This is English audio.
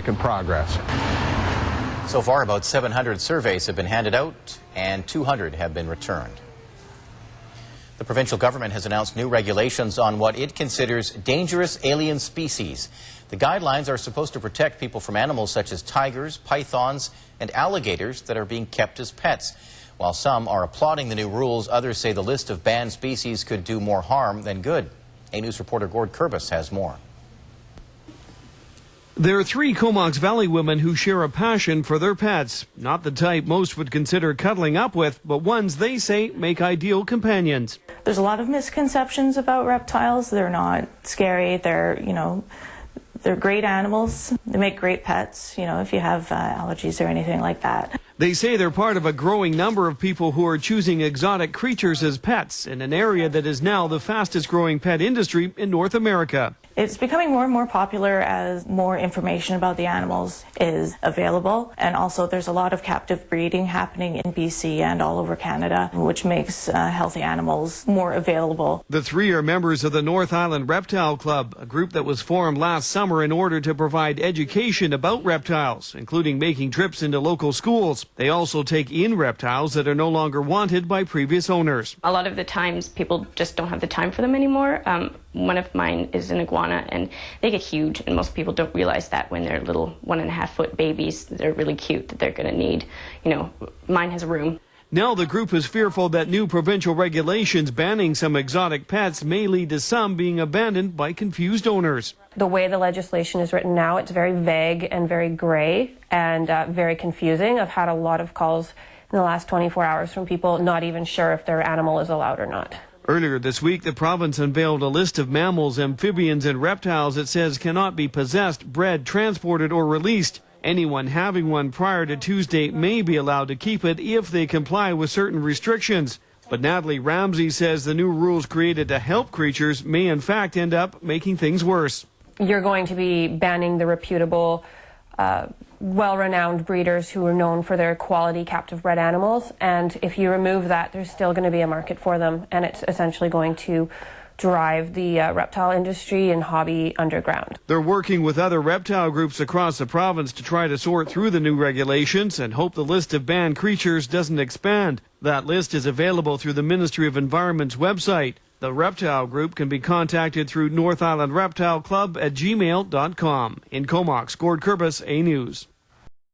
in progress. So far, about 700 surveys have been handed out and 200 have been returned. The provincial government has announced new regulations on what it considers dangerous alien species. The guidelines are supposed to protect people from animals such as tigers, pythons, and alligators that are being kept as pets. While some are applauding the new rules, others say the list of banned species could do more harm than good. A News reporter Gord Kurbis has more. There are 3 Comox Valley women who share a passion for their pets. Not the type most would consider cuddling up with, but ones they say make ideal companions. There's a lot of misconceptions about reptiles. They're not scary. They're great animals. They make great pets, if you have allergies or anything like that. They say they're part of a growing number of people who are choosing exotic creatures as pets in an area that is now the fastest growing pet industry in North America. It's becoming more and more popular as more information about the animals is available, and also there's a lot of captive breeding happening in BC and all over Canada, which makes healthy animals more available. The 3 are members of the North Island Reptile Club, a group that was formed last summer in order to provide education about reptiles, including making trips into local schools. They also take in reptiles that are no longer wanted by previous owners. A lot of the times people just don't have the time for them anymore. One of mine is an iguana, and they get huge, and most people don't realize that when they're little 1.5-foot babies, they're really cute, that they're going to need, mine has a room. Now the group is fearful that new provincial regulations banning some exotic pets may lead to some being abandoned by confused owners. The way the legislation is written now, it's very vague and very gray and very confusing. I've had a lot of calls in the last 24 hours from people not even sure if their animal is allowed or not. Earlier this week, the province unveiled a list of mammals, amphibians, and reptiles it says cannot be possessed, bred, transported, or released. Anyone having one prior to Tuesday may be allowed to keep it if they comply with certain restrictions. But Natalie Ramsey says the new rules created to help creatures may in fact end up making things worse. You're going to be banning the reputable, well-renowned breeders who are known for their quality captive bred animals, and if you remove that, there's still going to be a market for them, and it's essentially going to drive the reptile industry and hobby underground. They're working with other reptile groups across the province to try to sort through the new regulations and hope the list of banned creatures doesn't expand. That list is available through the Ministry of Environment's website. The reptile group can be contacted through North Island Reptile Club at gmail.com. In Comox, Gord Kurbis, A News.